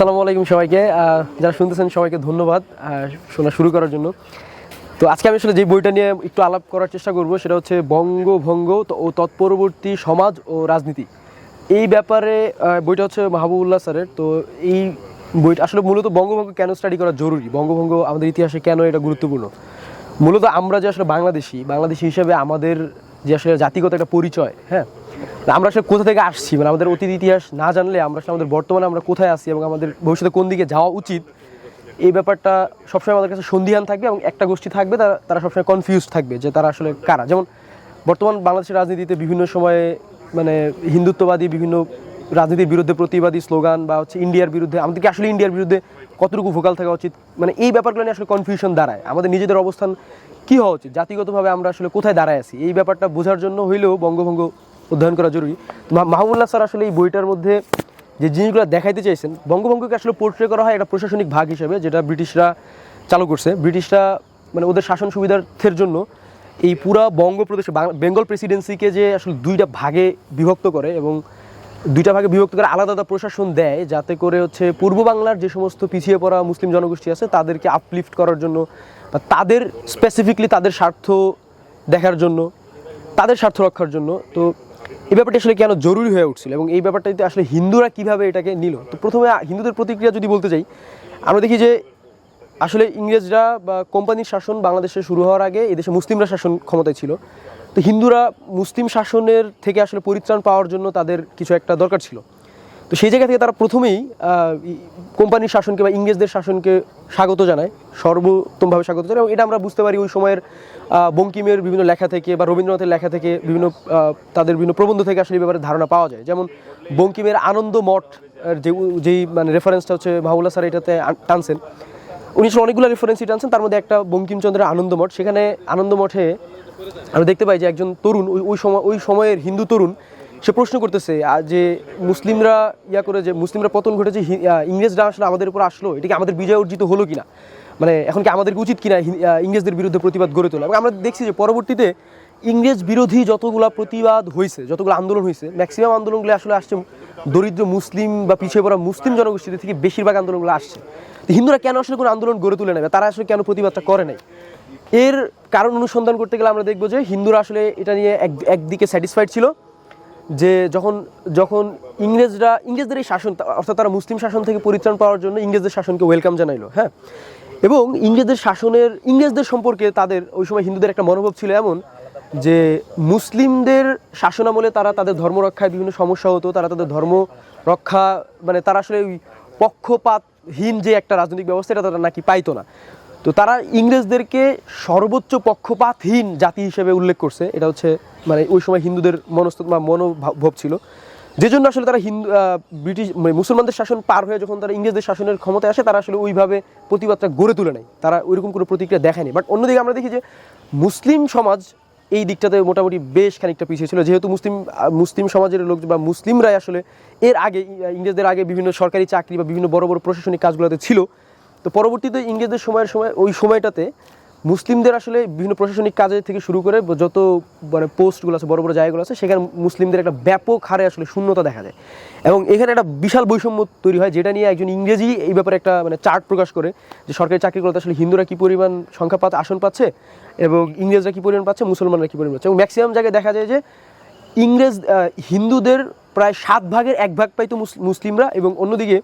আসসালামু আলাইকুম সবাইকে। যারা শুনতেছেন সবাইকে ধন্যবাদ শোনা শুরু করার জন্য। তো আজকে আমি আসলে যে বইটা নিয়ে একটু আলাপ করার চেষ্টা করব সেটা হচ্ছে বঙ্গভঙ্গ ও তৎপরবর্তী সমাজ ও রাজনীতি। এই ব্যাপারে বইটা হচ্ছে মাহবুবুল্লাহ স্যারের। তো এই বইটা আসলে মূলত বঙ্গভঙ্গ কেন স্টাডি করা জরুরি, বঙ্গভঙ্গ আমাদের ইতিহাসে কেন এটা গুরুত্বপূর্ণ। মূলত আমরা যে আসলে বাংলাদেশি হিসেবে আমাদের যে আসলে জাতিগত একটা পরিচয়, হ্যাঁ, আমরা আসলে কোথা থেকে আসছি, মানে আমাদের অতীত ইতিহাস না জানলে আমরা আসলে আমাদের বর্তমানে আমরা কোথায় আছি এবং আমাদের ভবিষ্যতে কোন দিকে যাওয়া উচিত, এই ব্যাপারটা সবসময় আমাদের কাছে সন্দিহান থাকবে এবং একটা গোষ্ঠী থাকবে তারা সবসময় কনফিউজ থাকবে যে তারা আসলে কারা। যেমন বর্তমান বাংলাদেশের রাজনীতিতে বিভিন্ন সময়ে মানে হিন্দুত্ববাদী বিভিন্ন রাজনীতির বিরুদ্ধে প্রতিবাদী স্লোগান বা হচ্ছে ইন্ডিয়ার বিরুদ্ধে, আমাদেরকে আসলে ইন্ডিয়ার বিরুদ্ধে কতটুকু ভোকাল থাকা উচিত, মানে এই ব্যাপারগুলো নিয়ে আসলে কনফিউশন দাঁড়ায়। আমাদের নিজেদের অবস্থান কী হওয়া উচিত, জাতিগতভাবে আমরা আসলে কোথায় দাঁড়ায় আছি, এই ব্যাপারটা বোঝার জন্য হইলেও বঙ্গভঙ্গ অধ্যয়ন করা জরুরি। মাহবুবুল্লাহ স্যার আসলে এই বইটার মধ্যে যে জিনিসগুলো দেখাইতে চাইছেন, বঙ্গভঙ্গকে আসলে পোর্ট্রে করা হয় একটা প্রশাসনিক ভাগ হিসেবে, যেটা ব্রিটিশরা চালু করছে। ব্রিটিশরা মানে ওদের শাসন সুবিধার্থের জন্য এই পুরা বঙ্গপ্রদেশ বেঙ্গল প্রেসিডেন্সিকে যে আসলে দুইটা ভাগে বিভক্ত করে এবং দুইটা ভাগে বিভক্ত করে আলাদা আলাদা প্রশাসন দেয়, যাতে করে হচ্ছে পূর্ব বাংলার যে সমস্ত পিছিয়ে পড়া মুসলিম জনগোষ্ঠী আছে তাদেরকে আপলিফট করার জন্য বা তাদের স্পেসিফিকলি তাদের স্বার্থ দেখার জন্য, তাদের স্বার্থ রক্ষার জন্য। তো এই ব্যাপারটা আসলে কেন জরুরি হয়ে উঠছিল এবং এই ব্যাপারটাতে আসলে হিন্দুরা কিভাবে এটাকে নিল। তো প্রথমে হিন্দুদের প্রতিক্রিয়া যদি বলতে চাই, আমরা দেখি যে আসলে ইংরেজরা বা কোম্পানির শাসন বাংলাদেশে শুরু হওয়ার আগে এদেশে মুসলিমরা শাসন ক্ষমতায় ছিল। তো হিন্দুরা মুসলিম শাসনের থেকে আসলে পরিত্রাণ পাওয়ার জন্য তাদের কিছু একটা দরকার ছিল। তো সেই জায়গা থেকে তারা প্রথমেই কোম্পানির শাসনকে বা ইংরেজদের শাসনকে স্বাগত জানায়, সর্বোত্তমভাবে স্বাগত জানায়। এবং এটা আমরা বুঝতে পারি ওই সময়ের বঙ্কিমের বিভিন্ন লেখা থেকে বা রবীন্দ্রনাথের লেখা থেকে বিভিন্ন তাদের বিভিন্ন প্রবন্ধ থেকে আসলে এই ব্যাপারে ধারণা পাওয়া যায়। যেমন বঙ্কিমের আনন্দ মঠ যেই মানে রেফারেন্সটা হচ্ছে মাহবুবুল্লাহ স্যার এটাতে টানছেন, উনি অনেকগুলো রেফারেন্সই টানছেন, তার মধ্যে একটা বঙ্কিমচন্দ্রের আনন্দ মঠ। সেখানে আনন্দ মঠে আমরা দেখতে পাই যে একজন তরুণ, ওই সময়ের হিন্দু তরুণ, সে প্রশ্ন করতেছে যে মুসলিমরা মুসলিমরা পতন ঘটেছে, ইংরেজরা আসলে আমাদের উপর আসলো, এটা কি আমাদের বিজয় অর্জিত হলো কিনা, মানে এখন কি আমাদের উচিত কিনা ইংরেজদের বিরুদ্ধে প্রতিবাদ গড়ে তোলা। এবং আমরা দেখছি যে পরবর্তীতে ইংরেজ বিরোধী যতগুলো প্রতিবাদ হয়েছে, যতগুলো আন্দোলন হয়েছে, ম্যাক্সিমাম আন্দোলনগুলো আসলে আসছে দরিদ্র মুসলিম বা পিছিয়ে পড়া মুসলিম জনগোষ্ঠীদের থেকে বেশিরভাগ আন্দোলনগুলো আসছে। তো হিন্দুরা কেন আসলে কোনো আন্দোলন গড়ে তুলে নেবে, তারা আসলে কেন প্রতিবাদটা করে নাই, এর কারণ অনুসন্ধান করতে গেলে আমরা দেখবো যে হিন্দুরা আসলে এটা নিয়ে একদিকে স্যাটিসফাইড ছিল যে যখন ইংরেজদের এই শাসন, অর্থাৎ তারা মুসলিম শাসন থেকে পরিত্রাণ পাওয়ার জন্য ইংরেজদের শাসনকে ওয়েলকাম জানাইলো, হ্যাঁ। এবং ইংরেজদের সম্পর্কে তাদের ওই সময় হিন্দুদের একটা মনোভাব ছিল এমন যে মুসলিমদের শাসনামলে তারা তাদের ধর্ম রক্ষায় বিভিন্ন সমস্যা হতো, তারা তাদের ধর্ম রক্ষা মানে তারা আসলে ওই পক্ষপাতহীন যে একটা রাজনৈতিক ব্যবস্থা এটা তারা নাকি পাইতো না। তো তারা ইংরেজদেরকে সর্বোচ্চ পক্ষপাতহীন জাতি হিসেবে উল্লেখ করছে। এটা হচ্ছে মানে ওই সময় হিন্দুদের মনোভাব ছিল, যে জন্য আসলে তারা ব্রিটিশ মুসলমানদের শাসন পার হয়ে যখন তারা ইংরেজদের শাসনের ক্ষমতায় আসে, তারা আসলে ওইভাবে প্রতিবাদটা গড়ে তুলে নেয়, তারা ওইরকম কোনো প্রতিক্রিয়া দেখায়নি। বাট অন্যদিকে আমরা দেখি যে মুসলিম সমাজ এই দিকটাতে মোটামুটি বেশ খানিকটা পিছিয়ে ছিল, যেহেতু মুসলিম সমাজের লোক বা মুসলিমরাই আসলে এর আগে ইংরেজদের আগে বিভিন্ন সরকারি চাকরি বা বিভিন্ন বড় বড় প্রশাসনিক কাজগুলোতে ছিল। তো পরবর্তীতে ইংরেজদের ওই সময়টাতে মুসলিমদের আসলে বিভিন্ন প্রশাসনিক কাজে থেকে শুরু করে যত মানে পোস্টগুলো আছে, বড় বড় জায়গাগুলো আছে, সেখানে মুসলিমদের একটা ব্যাপক হারে আসলে শূন্যতা দেখা যায় এবং এখানে একটা বিশাল বৈষম্য তৈরি হয়, যেটা নিয়ে একজন ইংরেজি এই ব্যাপারে একটা মানে চার্ট প্রকাশ করে যে সরকারি চাকরিগুলোতে আসলে হিন্দুরা কী পরিমাণ আসন পাচ্ছে এবং ইংরেজরা কী পরিমাণ পাচ্ছে, মুসলমানরা কী পরিমাণ পাচ্ছে। এবং ম্যাক্সিমাম জায়গায় দেখা যায় যে হিন্দুদের প্রায় 7 ভাগের 1 ভাগ পাইতো মুসলিমরা এবং অন্যদিকে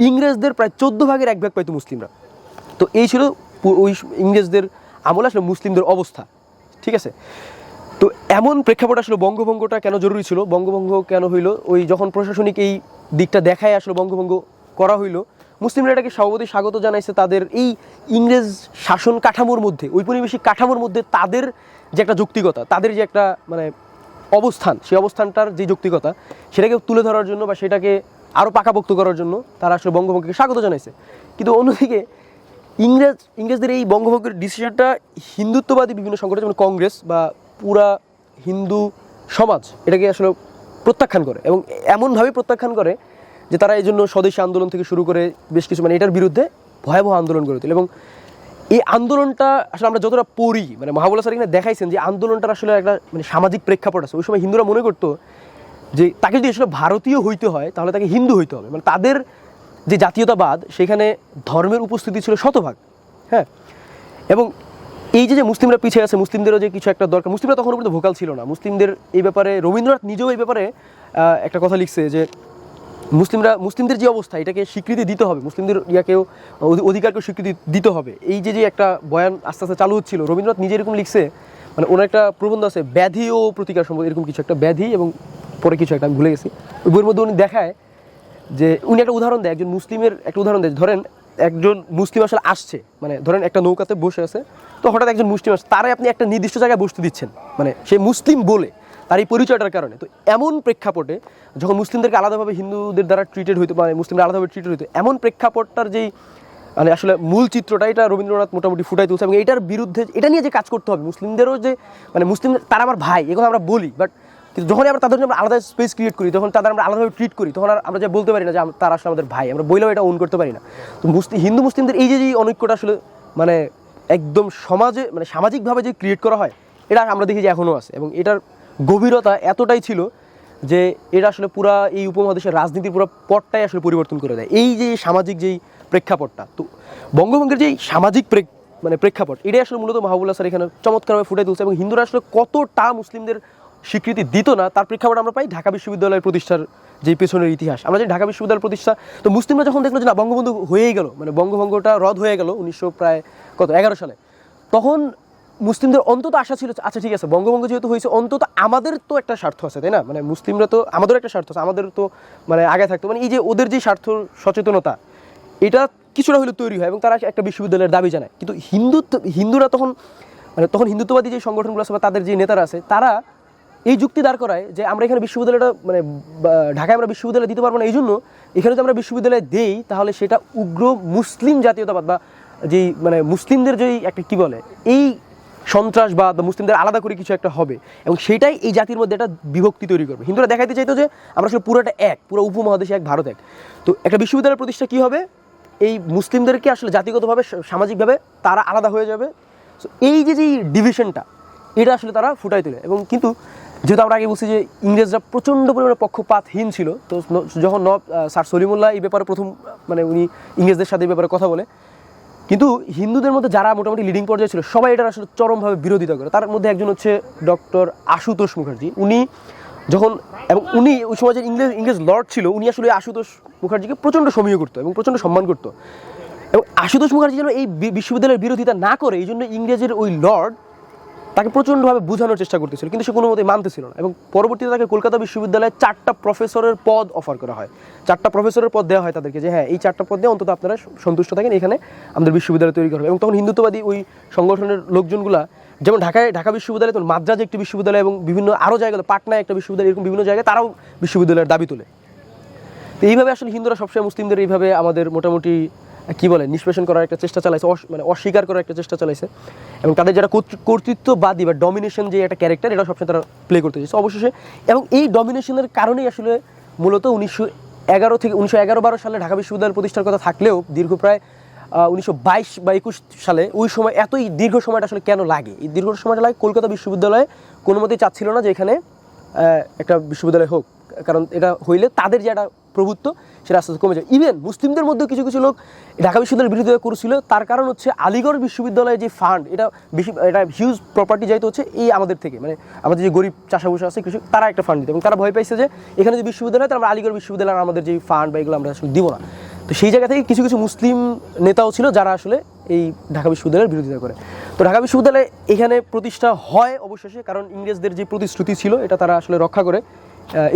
ইংরেজদের প্রায় 14 ভাগের 1 ভাগ পাইতো মুসলিমরা। তো এই ছিল ওই ইংরেজদের আমলে আসলে মুসলিমদের অবস্থা, ঠিক আছে। তো এমন প্রেক্ষাপট আসলে বঙ্গভঙ্গটা কেন জরুরি ছিল, বঙ্গভঙ্গ কেন হইলো, ওই যখন প্রশাসনিক এই দিকটা দেখায় আসলে বঙ্গভঙ্গ করা হইলো, মুসলিমরা এটাকে স্বভাবতই স্বাগত জানাইছে। তাদের এই ইংরেজ শাসন কাঠামোর মধ্যে, ঔপনিবেশিক কাঠামোর মধ্যে তাদের যে একটা যৌক্তিকতা, তাদের যে একটা মানে অবস্থান, সেই অবস্থানটার যে যৌক্তিকতা সেটাকে তুলে ধরার জন্য বা সেটাকে আরও পাকাপোক্ত করার জন্য তারা আসলে বঙ্গভঙ্গকে স্বাগত জানাইছে। কিন্তু অন্যদিকে ইংরেজদের এই বঙ্গভঙ্গের ডিসিশনটা হিন্দুত্ববাদী বিভিন্ন সংগঠন যেমন কংগ্রেস বা পুরা হিন্দু সমাজ এটাকে আসলে প্রত্যাখ্যান করে এবং এমনভাবেই প্রত্যাখ্যান করে যে তারা এই জন্য স্বদেশী আন্দোলন থেকে শুরু করে বেশ কিছু মানে এটার বিরুদ্ধে ভয়াবহ আন্দোলন গড়ে তোলে। এবং এই আন্দোলনটা আসলে আমরা যতটা পড়ি, মানে মাহবুবুল্লাহ স্যার এখানে দেখাইছেন যে আন্দোলনটার আসলে একটা মানে সামাজিক প্রেক্ষাপট আছে। ওই সময় হিন্দুরা মনে করতো যে তাকে যদি আসলে ভারতীয় হইতে হয় তাহলে তাকে হিন্দু হইতে হবে, মানে তাদের যে জাতীয়তাবাদ সেখানে ধর্মের উপস্থিতি ছিল শতভাগ। হ্যাঁ, এবং এই যে মুসলিমরা পিছিয়ে আছে, মুসলিমদেরও যে কিছু একটা দরকার, মুসলিমরা তখন পর্যন্ত ভোকাল ছিল না। মুসলিমদের এই ব্যাপারে রবীন্দ্রনাথ নিজেও এই ব্যাপারে একটা কথা লিখছে যে মুসলিমদের যে অবস্থা এটাকে স্বীকৃতি দিতে হবে, মুসলিমদের ইয়াকেও অধিকারকেও স্বীকৃতি দিতে হবে। এই যে একটা বয়ান আস্তে আস্তে চালু হচ্ছিল, রবীন্দ্রনাথ নিজে এরকম লিখছে, মানে ওনার একটা প্রবন্ধ আছে ব্যাধি ও প্রতিকার সম্ভব, এরকম কিছু একটা ব্যাধি এবং পরে কিছু একটা আমি ভুলে গেছি। ওই বইয়ের মধ্যে উনি দেখায় যে উনি একটা উদাহরণ দেয়, একজন মুসলিমের একটা উদাহরণ দেয়। ধরেন একজন মুসলিম আসলে আসছে, মানে ধরেন একটা নৌকাতে বসে আছে, তো হঠাৎ একজন মুসলিম আসছে, তারাই আপনি একটা নির্দিষ্ট জায়গায় বসতে দিচ্ছেন, মানে সে মুসলিম বলে তার এই পরিচয়টার কারণে। তো এমন প্রেক্ষাপটে যখন মুসলিমদেরকে আলাদাভাবে হিন্দুদের দ্বারা ট্রিটেড হইতো, মানে মুসলিমরা আলাদাভাবে ট্রিটেড হইতো, এমন প্রেক্ষাপটটার যেই মানে আসলে মূল চিত্রটা এটা রবীন্দ্রনাথ মোটামুটি ফুটাই তুলছে। এবং এটার বিরুদ্ধে এটা নিয়ে যে কাজ করতে হবে, মুসলিমদেরও যে মানে মুসলিম তারা আমার ভাই এগুলো আমরা বলি, বাট কিন্তু যখনই আমরা তাদের জন্য আমরা আলাদা স্পেস ক্রিয়েট করি, তখন তাদের আমরা আলাদাভাবে ট্রিট করি, তখন আর আমরা যা বলতে পারি না যে তারা আসলে আমাদের ভাই, আমরা বইলেও এটা ওন করতে পারি না। তো হিন্দু মুসলিমদের এই যে অনৈক্যটা আসলে মানে একদম সমাজে মানে সামাজিকভাবে যে ক্রিয়েট করা হয়, এটা আমরা দেখি যে এখনও আছে। এবং এটার গভীরতা এতটাই ছিল যে এটা আসলে পুরা এই উপমহাদেশের রাজনীতির পুরো পটটাই আসলে পরিবর্তন করে দেয়, এই যে সামাজিক যেই প্রেক্ষাপটটা। তো বঙ্গভঙ্গের যেই সামাজিক প্রেক্ষাপট এটাই আসলে মূলত মাহবুবুল্লাহ স্যার এখানে চমৎকারভাবে ফুটে তুলছে। এবং হিন্দুরা আসলে কতটা মুসলিমদের স্বীকৃতি দিত না তার প্রেক্ষাপট আমরা পাই ঢাকা বিশ্ববিদ্যালয়ের প্রতিষ্ঠার যে পেছনের ইতিহাস। আমরা জানি ঢাকা বিশ্ববিদ্যালয় প্রতিষ্ঠা, তো মুসলিমরা যখন দেখলো যে না বঙ্গবন্ধু হয়েই গেল, মানে বঙ্গভঙ্গটা রদ হয়ে গেল 1911 সালে, তখন মুসলিমদের অন্তত আশা ছিল আচ্ছা ঠিক আছে বঙ্গভঙ্গ যেহেতু হয়েছে, অন্তত আমাদের তো একটা স্বার্থ আছে, তাই না? মানে মুসলিমরা তো আমাদেরও একটা স্বার্থ আছে, আমাদের তো মানে আগে থাকতো, মানে এই যে ওদের যে স্বার্থ সচেতনতা এটা কিছুটা হলে তৈরি হয় এবং তারা একটা বিশ্ববিদ্যালয়ের দাবি জানায়। কিন্তু হিন্দুরা তখন মানে তখন হিন্দুত্ববাদী যে সংগঠনগুলো আছে বা তাদের যে নেতারা আছে, তারা এই যুক্তি দাঁড় করায় যে আমরা এখানে বিশ্ববিদ্যালয়টা মানে ঢাকায় আমরা বিশ্ববিদ্যালয় দিতে পারবো না, এই জন্য এখানে যদি আমরা বিশ্ববিদ্যালয় দেই তাহলে সেটা উগ্র মুসলিম জাতীয়তাবাদ বা যেই মানে মুসলিমদের যেই একটা কী বলে এই সন্ত্রাসবাদ বা মুসলিমদের আলাদা করে কিছু একটা হবে, এবং সেটাই এই জাতির মধ্যে একটা বিভক্তি তৈরি করবে। হিন্দুরা দেখাইতে চাইতো যে আমরা আসলে পুরোটা এক, পুরো উপমহাদেশে এক, ভারত এক। তো একটা বিশ্ববিদ্যালয়ের প্রতিষ্ঠা কী হবে, এই মুসলিমদেরকে আসলে জাতিগতভাবে সামাজিকভাবে তারা আলাদা হয়ে যাবে। সো এই যে ডিভিশনটা এটা আসলে তারা ফুটাই তোলে। এবং কিন্তু যেহেতু আমরা আগে বলছি যে ইংরেজরা প্রচণ্ড পরিমাণে পক্ষপাতহীন ছিল, তো যখন স্যার সলিমুল্লাহ এই ব্যাপারে প্রথম মানে উনি ইংরেজদের সাথে এই ব্যাপারে কথা বলে, কিন্তু হিন্দুদের মধ্যে যারা মোটামুটি লিডিং পর্যায়ে ছিল সবাই এটার আসলে চরমভাবে বিরোধিতা করে। তার মধ্যে একজন হচ্ছে ডক্টর আশুতোষ মুখার্জি। উনি যখন এবং উনি ওই সময় যে ইংরেজ লর্ড ছিল, উনি আসলে আশুতোষ মুখার্জিকে প্রচণ্ড সমীহ করতো এবং প্রচণ্ড সম্মান করতো। এবং আশুতোষ মুখার্জি যেন এই বিশ্ববিদ্যালয়ের বিরোধিতা না করে, এই জন্য ইংরেজের ওই লর্ড তাকে প্রচণ্ডভাবে বোঝানোর চেষ্টা করতেছিল, কিন্তু সে কোনো মতেই মানতেছিল না। এবং পরবর্তীতে তাকে কলকাতা বিশ্ববিদ্যালয়ে 4টা প্রফেসরের পদ অফার করা হয়, 4টা প্রফেসরের পদ দেওয়া হয় তাদেরকে, যে হ্যাঁ এই 4টা পদ দিয়ে অন্তত আপনারা সন্তুষ্ট থাকেন, এখানে আমাদের বিশ্ববিদ্যালয় তৈরি করা হবে। এবং তখন হিন্দুত্ববাদী ওই সংগঠনের লোকজনগুলা যেমন ঢাকা বিশ্ববিদ্যালয়, তখন মাদ্রাজে একটি বিশ্ববিদ্যালয় এবং বিভিন্ন আরও জায়গায় পাটনায় একটা বিশ্ববিদ্যালয়, এরকম বিভিন্ন জায়গায় তারাও বিশ্ববিদ্যালয়ের দাবি তোলে। তো এইভাবে আসলে হিন্দুরা সবসময় মুসলিমদের এইভাবে আমাদের মোটামুটি কী বলে নিষ্পেষণ করার একটা চেষ্টা চালাইছে, মানে অস্বীকার করার একটা চেষ্টা চালাইছে। এবং তাদের যারা কর্তৃত্ববাদী বা ডমিনেশন যে একটা ক্যারেক্টার, এটা সবসময় তারা প্লে করতে চাইছে অবশেষে। এবং এই ডমিনেশনের কারণেই আসলে মূলত 1911-12 সালে ঢাকা বিশ্ববিদ্যালয় প্রতিষ্ঠার কথা থাকলেও দীর্ঘ প্রায় 1922 বা 21 সালে ওই সময় এতই দীর্ঘ সময়টা আসলে কেন লাগে, এই দীর্ঘ সময়টা লাগে কলকাতা বিশ্ববিদ্যালয়ে কোনো মতেই চাচ্ছিল না যে এখানে একটা বিশ্ববিদ্যালয় হোক, কারণ এটা হইলে তাদের যে একটা প্রভুত্ব সেটা আস্তে আস্তে কমে যায়। ইভেন মুসলিমদের মধ্যেও কিছু কিছু লোক ঢাকা বিশ্ববিদ্যালয়ের বিরোধিতা করেছিল। তার কারণ হচ্ছে আলিগড় বিশ্ববিদ্যালয়ে যে ফান্ড, এটা হিউজ প্রপার্টি যাইতে হচ্ছে এই আমাদের থেকে, মানে আমাদের যে গরিব চাষাবুষা আছে কৃষক, তারা একটা ফান্ড দিতে, এবং তারা ভয় পাইছে যে এখানে যে বিশ্ববিদ্যালয় তারা আমরা আলিগড় বিশ্ববিদ্যালয় আমাদের যে ফান্ড বা এগুলো আমরা আসলে দিব না। তো সেই জায়গা থেকে কিছু কিছু মুসলিম নেতাও ছিল যারা আসলে এই ঢাকা বিশ্ববিদ্যালয়ের বিরোধিতা করে। তো ঢাকা বিশ্ববিদ্যালয় এখানে প্রতিষ্ঠা হয় অবশেষে, কারণ ইংরেজদের যে প্রতিশ্রুতি ছিল এটা তারা আসলে রক্ষা করে।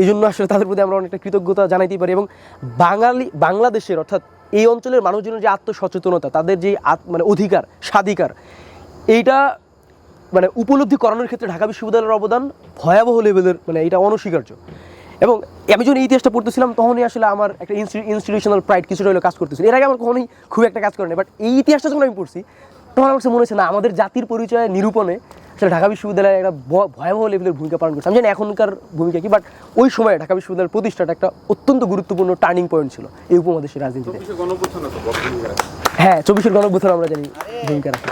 এই জন্য আসলে তাদের প্রতি আমরা অনেকটা কৃতজ্ঞতা জানাইতেই পারি। এবং বাংলাদেশের অর্থাৎ এই অঞ্চলের মানুষজনের যে আত্মসচেতনতা, তাদের যে মানে অধিকার স্বাধিকার, এইটা মানে উপলব্ধি করানোর ক্ষেত্রে ঢাকা বিশ্ববিদ্যালয়ের অবদান ভয়াবহ লেভেলের, মানে এটা অনস্বীকার্য। এবং আমি যখন এই ইতিহাসটা পড়তেছিলাম তখনই আসলে আমার একটা ইনস্টিটিউশনাল প্রাইড কিছুটা হলেও কাজ করতেছিল। এর আগে আমার কখনোই খুব একটা কাজ করে না, বাট এই ইতিহাসটা যখন আমি পড়ছি তখন আমার কাছে মনে হচ্ছে না আমাদের জাতির পরিচয় নিরূপণে আসলে ঢাকা বিশ্ববিদ্যালয়ে একটা ভয়াবহ লেভেলের ভূমিকা পালন করছে। আমি জানি এখনকার ভূমিকা কি, বাট ওই সময় ঢাকা বিশ্ববিদ্যালয়ের প্রতিষ্ঠাটা একটা অত্যন্ত গুরুত্বপূর্ণ টার্নিং পয়েন্ট ছিল এই উপমহাদেশের রাজনীতিতে। হ্যাঁ, 24-এর গণঅভ্যুত্থান আমরা জানি ভূমিকা রাখে।